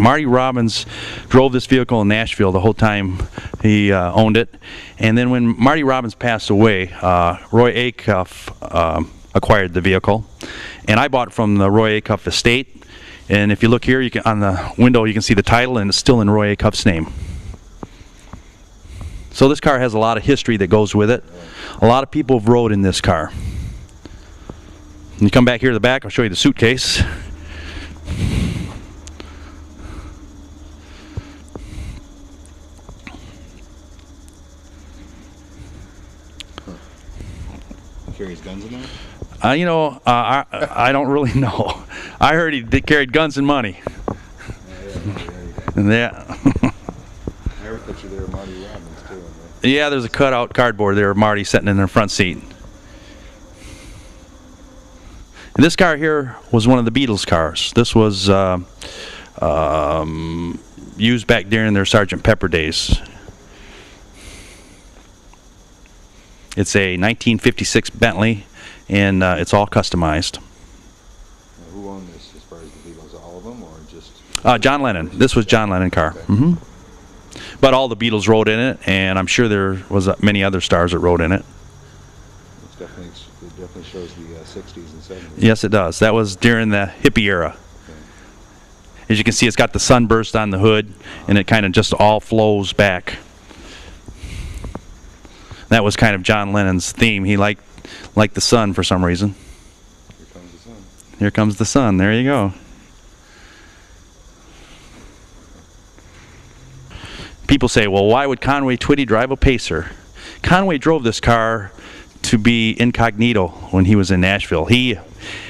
Marty Robbins drove this vehicle in Nashville the whole time he owned it. And then when Marty Robbins passed away, Roy Acuff acquired the vehicle. And I bought it from the Roy Acuff estate. And if you look here, you can, on the window, you can see the title, and it's still in Roy Acuff's name. So this car has a lot of history that goes with it. A lot of people have rode in this car. When you come back here to the back, I'll show you the suitcase. Carries guns in there? You know, I don't really know. I heard he carried guns and money. Yeah. I heard that you there, Marty Robbins, too. Right? Yeah, there's a cutout cardboard there of Marty sitting in the front seat. And this car here was one of the Beatles cars. This was used back during their Sgt. Pepper days. It's a 1956 Bentley, and it's all customized. Now, who owned this as far as the Beatles? All of them, or just? John Lennon. This was John Lennon car. Okay. But all the Beatles rode in it, and I'm sure there was many other stars that rode in it. It definitely shows the 60s and 70s. Yes, it does. That was during the hippie era. Okay. As you can see, it's got the sunburst on the hood, and it kind of just all flows back. That was kind of John Lennon's theme. He liked the sun for some reason. Here comes the sun. Here comes the sun. There you go. People say, well, why would Conway Twitty drive a Pacer? Conway drove this car to be incognito when he was in Nashville. He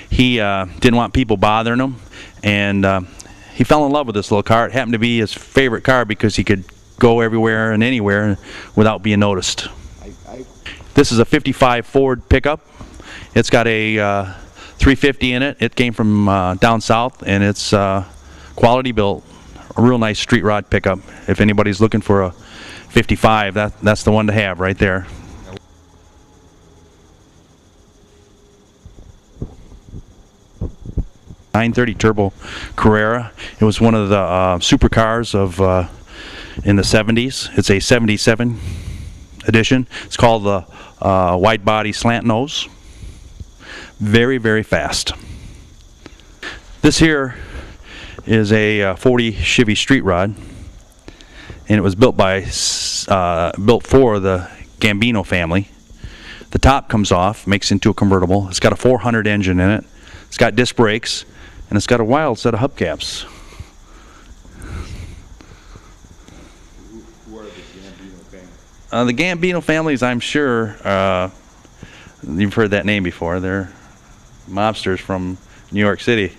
didn't want people bothering him, and he fell in love with this little car. It happened to be his favorite car because he could go everywhere and anywhere without being noticed. This is a 55 Ford pickup. It's got a 350 in it. It came from down south, and it's quality built. A real nice street rod pickup. If anybody's looking for a 55, that's the one to have right there. .930 turbo Carrera. It was one of the supercars of in the 70s. It's a 77 edition. It's called the wide body slant nose. Very, very fast. This here is a 40 Chevy street rod, and it was built for the Gambino family. The top comes off, makes into a convertible. It's got a 400 engine in it. It's got disc brakes, and it's got a wild set of hubcaps. Who are the Gambino family? The Gambino families, I'm sure you've heard that name before. They're mobsters from New York City.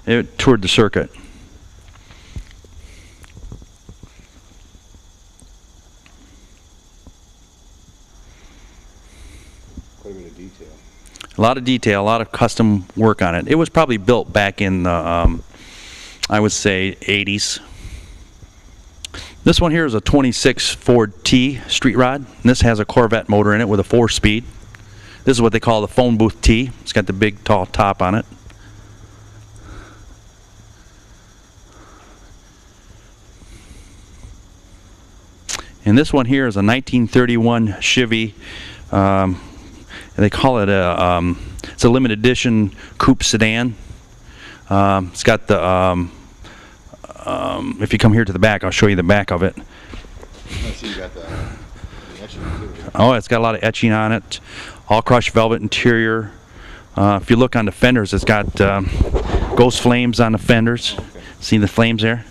They toured the circuit. Quite a bit of detail. A lot of detail, a lot of custom work on it. It was probably built back in the, I would say, 80s. This one here is a 26 Ford T street rod. And this has a Corvette motor in it with a 4-speed. This is what they call the phone booth T. It's got the big tall top on it. And this one here is a 1931 Chevy. They call it it's a limited edition coupe sedan. It's got the, if you come here to the back, I'll show you the back of it. I see you got the etching too. Oh, it's got a lot of etching on it. All crushed velvet interior. If you look on the fenders, it's got ghost flames on the fenders. Okay. See the flames there?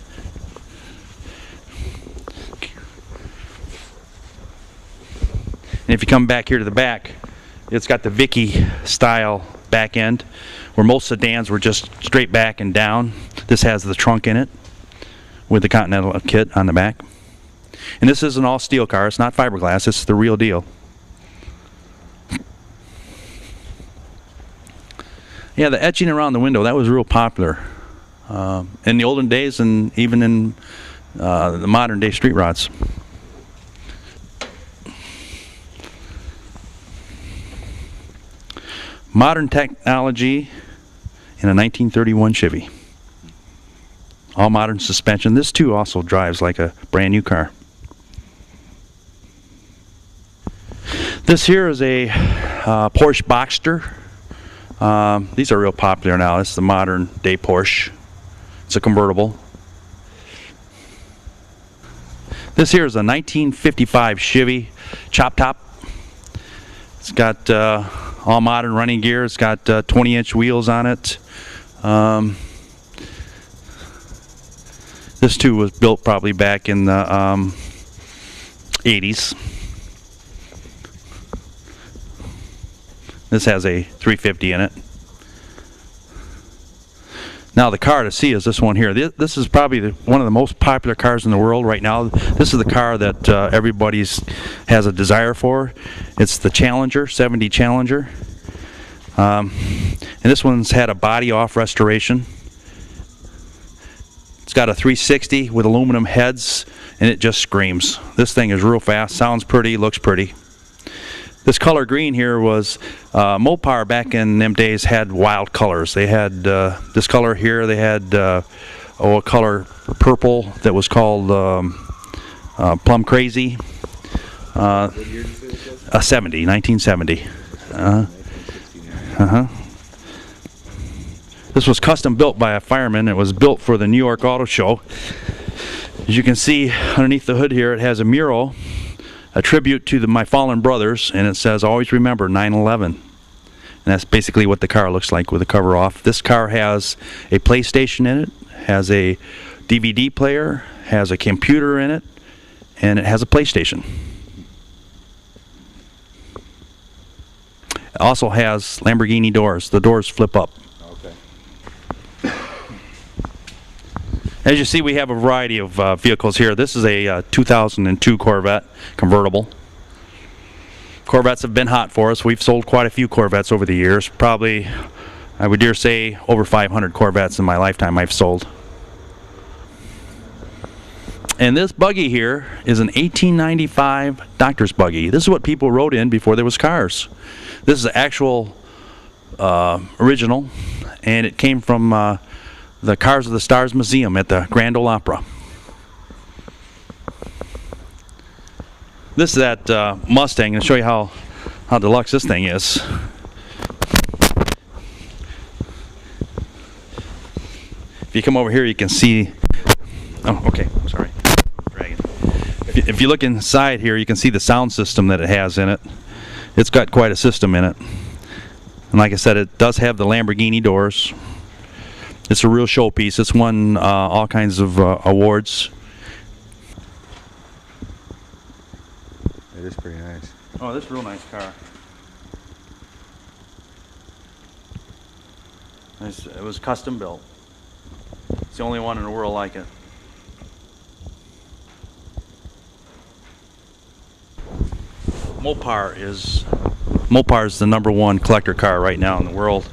And if you come back here to the back, it's got the Vicky style back end, where most sedans were just straight back and down. This has the trunk in it with the Continental kit on the back. And this is an all steel car. It's not fiberglass. It's the real deal. Yeah, the etching around the window, that was real popular in the olden days, and even in the modern day street rods. Modern technology in a 1931 Chevy. All modern suspension. This too also drives like a brand new car. This here is a Porsche Boxster. These are real popular now. This is the modern day Porsche. It's a convertible. This here is a 1955 Chevy Chop Top. It's got all modern running gear. It's got 20-inch wheels on it. This too was built probably back in the 80s. This has a 350 in it. Now the car to see is this one here. This is probably one of the most popular cars in the world right now. This is the car that everybody has a desire for. It's the Challenger, 70 Challenger. And this one's had a body off restoration. It's got a 360 with aluminum heads, and it just screams. This thing is real fast, sounds pretty, looks pretty. This color green here was Mopar back in them days had wild colors. They had this color here. They had a color purple that was called Plum Crazy. What year did you say this was? 1970. 1969. This was custom built by a fireman. It was built for the New York Auto Show. As you can see underneath the hood here, it has a mural, a tribute to my fallen brothers, and it says, "Always remember 9/11." And that's basically what the car looks like with the cover off. This car has a PlayStation in it, has a DVD player, has a computer in it, and it has a PlayStation. It also has Lamborghini doors. The doors flip up. Okay. As you see, we have a variety of vehicles here. This is a 2002 Corvette convertible. Corvettes have been hot for us. We've sold quite a few Corvettes over the years. Probably, I would dare say, over 500 Corvettes in my lifetime I've sold. And this buggy here is an 1895 doctor's buggy. This is what people rode in before there was cars. This is the actual original, and it came from the Cars of the Stars Museum at the Grand Ole Opry. This is that Mustang, and I'll show you how deluxe this thing is. If you come over here, you can see. Oh, okay. I'm sorry. Dragging. If you look inside here, you can see the sound system that it has in it. It's got quite a system in it. And like I said, it does have the Lamborghini doors. It's a real showpiece. It's won all kinds of awards. It is pretty nice. Oh, this is a real nice car. It was custom built. It's the only one in the world like it. Mopar is the #1 collector car right now in the world.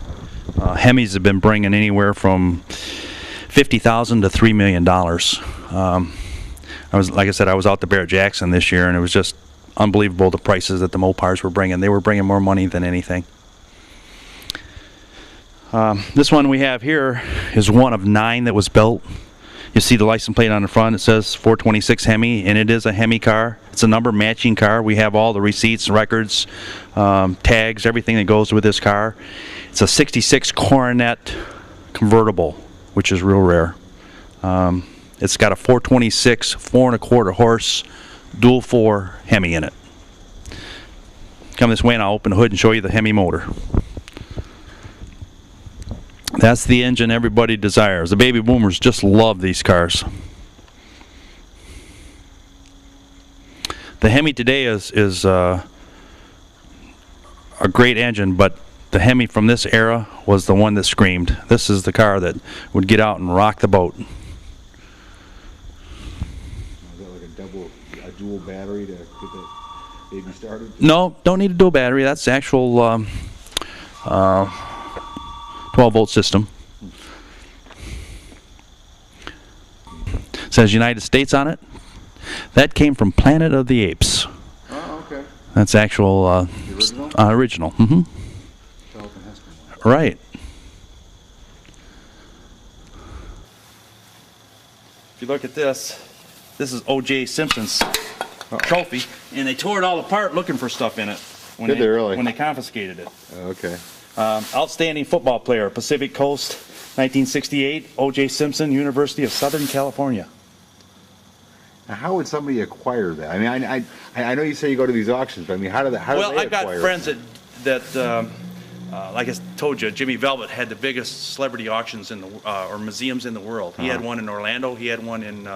Hemis have been bringing anywhere from $50,000 to $3 million. Like I said, I was out to Barrett-Jackson this year, and it was just unbelievable the prices that the Mopars were bringing. They were bringing more money than anything. This one we have here is one of 9 that was built. You see the license plate on the front. It says 426 Hemi, and it is a Hemi car. It's a number matching car. We have all the receipts, records, tags, everything that goes with this car. It's a 66 Coronet convertible, which is real rare. It's got a 426 4¼ horse dual 4 Hemi in it. Come this way and I'll open the hood and show you the Hemi motor. That's the engine everybody desires. The baby boomers just love these cars. The Hemi today is a great engine, but the Hemi from this era was the one that screamed. This is the car that would get out and rock the boat. Is that like a dual battery to get that baby started? No, don't need a dual battery. That's the actual 12-volt system. It says United States on it. That came from Planet of the Apes. Oh, okay. That's actual The original? original. Mm-hmm. Charlton Heston. Right. you look at this, this is O.J. Simpson's trophy, and they tore it all apart looking for stuff in it. Did they really? When they confiscated it. Okay. Outstanding football player, Pacific Coast, 1968, O.J. Simpson, University of Southern California. Now, how would somebody acquire that? I mean, I know you say you go to these auctions, but I mean, how do they Well, I've got acquire friends that like I told you, Jimmy Velvet had the biggest celebrity auctions in the or museums in the world. He had one in Orlando. He had one in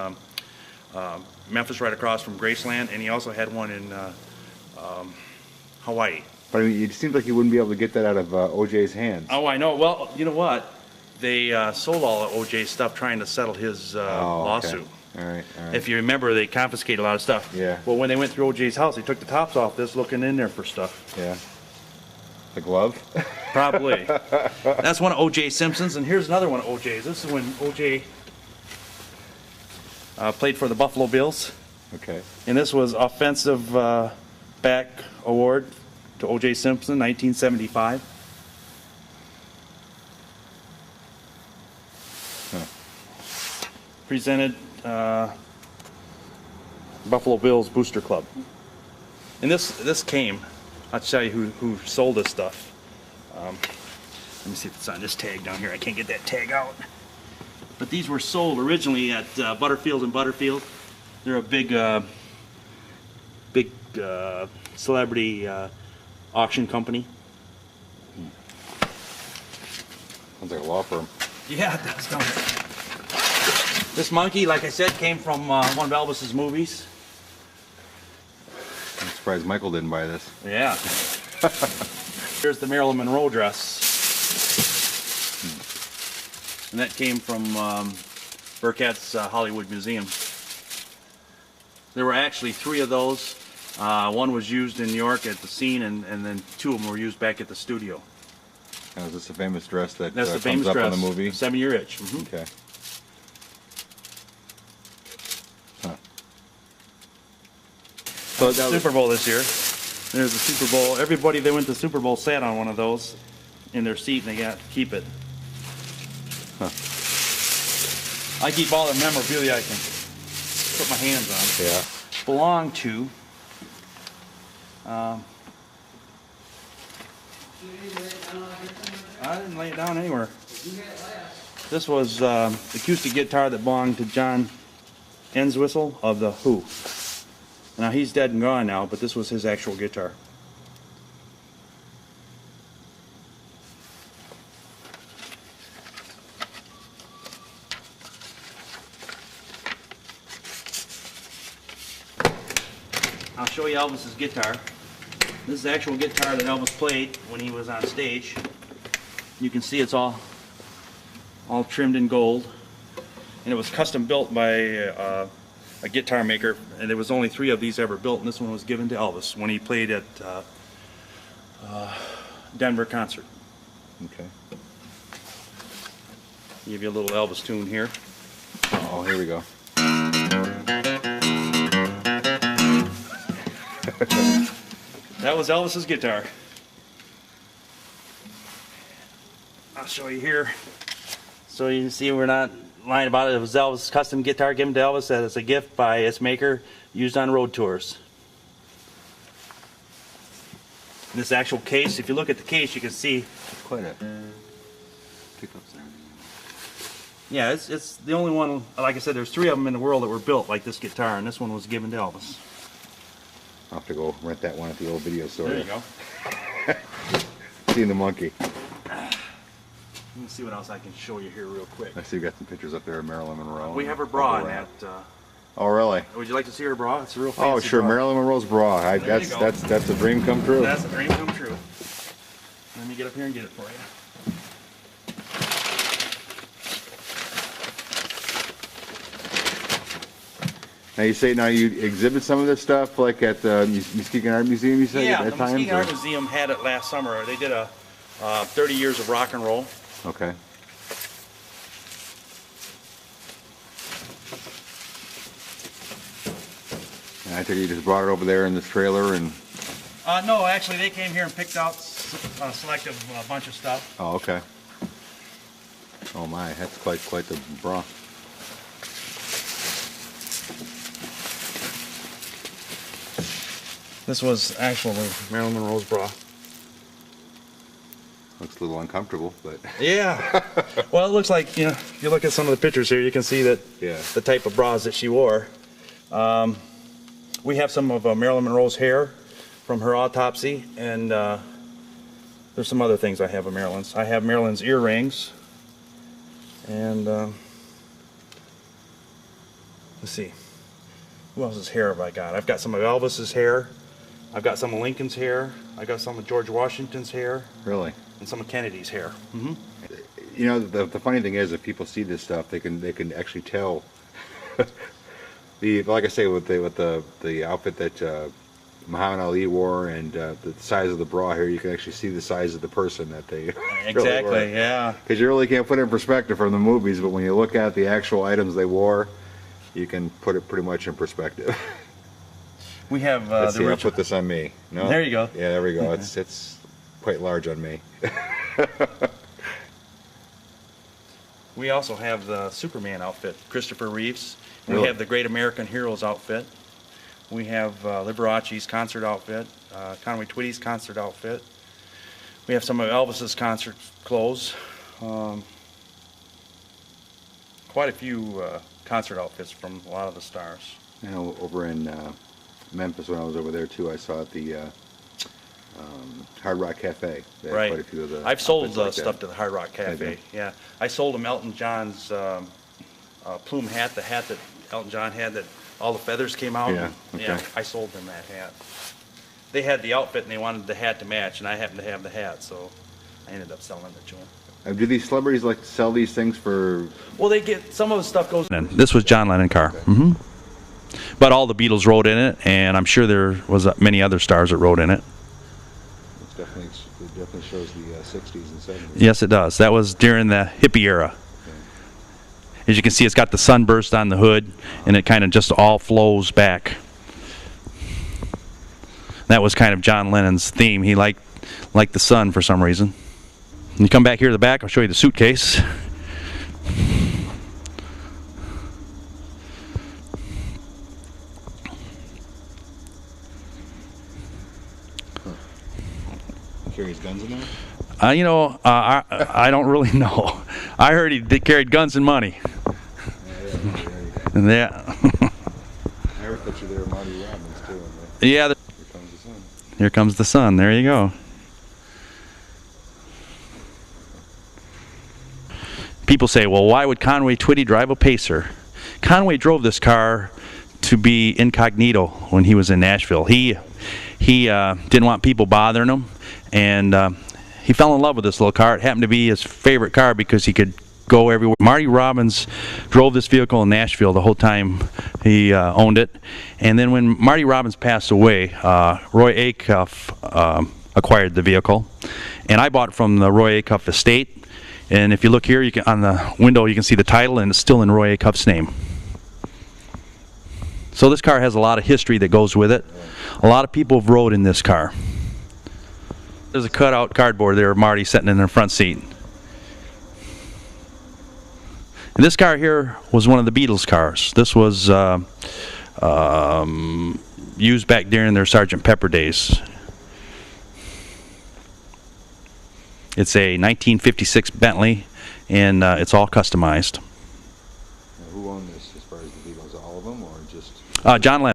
Memphis, right across from Graceland, and he also had one in Hawaii. But I mean, it seems like you wouldn't be able to get that out of OJ's hands. Oh, I know. Well, you know what? They sold all of OJ's stuff trying to settle his lawsuit. All right. If you remember, they confiscated a lot of stuff. Yeah. Well, when they went through OJ's house, they took the tops off this, looking in there for stuff. Yeah. The glove? Probably. That's one of O.J. Simpson's, and here's another one of O.J.'s. This is when O.J. Played for the Buffalo Bills. Okay. And this was Offensive Back Award to O.J. Simpson, 1975. Presented Buffalo Bills Booster Club. And this came, I'll tell you who sold this stuff. Let me see if it's on this tag down here. I can't get that tag out. But these were sold originally at Butterfield and Butterfield. They're a big celebrity auction company. Sounds like a law firm. Yeah, it does, don't it? This monkey, like I said, came from one of Elvis's movies. I'm surprised Michael didn't buy this. Yeah. Here's the Marilyn Monroe dress. And that came from Burkett's Hollywood Museum. There were actually 3 of those. One was used in New York at the scene, and then 2 of them were used back at the studio. Now, is this a famous dress that That's the comes famous up dress, in the movie? 7-Year Itch. Mm-hmm. Okay. Huh. So that was Super Bowl this year. There's the Super Bowl. Everybody that went to the Super Bowl sat on one of those in their seat, and they got to keep it. Huh. I keep all the memorabilia I can put my hands on. Yeah. Belong to I didn't lay it down anywhere. This was the acoustic guitar that belonged to John Entwistle of The Who. Now he's dead and gone now, but this was his actual guitar. I'll show you Elvis's guitar. This is the actual guitar that Elvis played when he was on stage. You can see it's all trimmed in gold, and it was custom built by a guitar maker, and there was only 3 of these ever built, and this one was given to Elvis when he played at Denver concert. Okay. Give you a little Elvis tune here. Oh, here we go. That was Elvis's guitar. I'll show you here. So you can see we're not lying about it. It was Elvis' custom guitar given to Elvis as a gift by its maker, used on road tours. And this actual case, if you look at the case, you can see Quite a pickups there. yeah, it's the only one, like I said, there's 3 of them in the world that were built like this guitar, and this one was given to Elvis. I'll have to go rent that one at the old video store. There you go. Seeing the monkey. Let me see what else I can show you here real quick. I see you got some pictures up there of Marilyn Monroe. We have her bra in that. Oh, really? Would you like to see her bra? It's a real fancy Oh, sure. bra. Marilyn Monroe's bra. There you go. That's a dream come true. That's a dream come true. Let me get up here and get it for you. Now you say you exhibit some of this stuff like at the Muskegon Art Museum. You said Yeah, at the times. Muskegon Art Museum had it last summer. They did a 30 years of rock and roll. Okay. And I think you just brought it over there in this trailer and. No, actually, they came here and picked out a selective bunch of stuff. Oh, okay. Oh my, that's quite the bra. This was actually Marilyn Monroe's bra. Looks a little uncomfortable, but Yeah. Well, it looks like, if you look at some of the pictures here, you can see that the type of bras that she wore. We have some of Marilyn Monroe's hair from her autopsy, and there's some other things I have of Marilyn's. I have Marilyn's earrings, and let's see, who else's hair have I got? I've got some of Elvis's hair, I've got some of Lincoln's hair, I got some of George Washington's hair. Really? And some of Kennedy's hair. Mm-hmm. You know, the funny thing is, if people see this stuff, they can actually tell. Like I say, with the outfit that Muhammad Ali wore and the size of the bra here, you can actually see the size of the person that they Exactly, really yeah. Because you really can't put it in perspective from the movies, but when you look at the actual items they wore, you can put it pretty much in perspective. We have Let's see, I'll put this on me. No? There you go. Yeah, there we go. It's quite large on me. We also have the Superman outfit, Christopher Reeves. Really? We have the Great American Heroes outfit. We have Liberace's concert outfit, Conway Twitty's concert outfit. We have some of Elvis's concert clothes. Quite a few concert outfits from a lot of the stars. I know over in Memphis, when I was over there too, I saw at the Hard Rock Cafe. They had Right. quite a few of the I've sold outfits like stuff that. to the Hard Rock Cafe. Yeah, I sold him Elton John's plume hat, the hat that Elton John had that all the feathers came out. Yeah, okay. Yeah, I sold them that hat. They had the outfit and they wanted the hat to match, and I happened to have the hat, so I ended up selling it to them. Do these celebrities like to sell these things for? Well, they get some of the stuff goes. This was John Lennon car. Mm-hmm. But all the Beatles rode in it, and I'm sure there was many other stars that rode in it. It definitely shows the 60s and 70s. Yes, it does. That was during the hippie era. As you can see, it's got the sunburst on the hood, and it kind of just all flows back. That was kind of John Lennon's theme. He liked the sun for some reason. When you come back here to the back, I'll show you the suitcase. Carries guns in there? I don't really know. I heard he carried guns and money. Yeah. I heard that you there, Marty Robbins too. Yeah. Here comes the sun. Here comes the sun. There you go. People say, well, why would Conway Twitty drive a Pacer? Conway drove this car to be incognito when he was in Nashville. He didn't want people bothering him, and he fell in love with this little car. It happened to be his favorite car because he could go everywhere. Marty Robbins drove this vehicle in Nashville the whole time he owned it. And then when Marty Robbins passed away, Roy Acuff acquired the vehicle, and I bought it from the Roy Acuff estate. And if you look here, you can, on the window, you can see the title, and it's still in Roy Acuff's name. So this car has a lot of history that goes with it. A lot of people have rode in this car. There's a cutout cardboard there of Marty sitting in the front seat. And this car here was one of the Beatles cars. This was used back during their Sgt. Pepper days. It's a 1956 Bentley, and it's all customized. Now, who owned this as far as the Beatles? All of them, or just? John Lennon.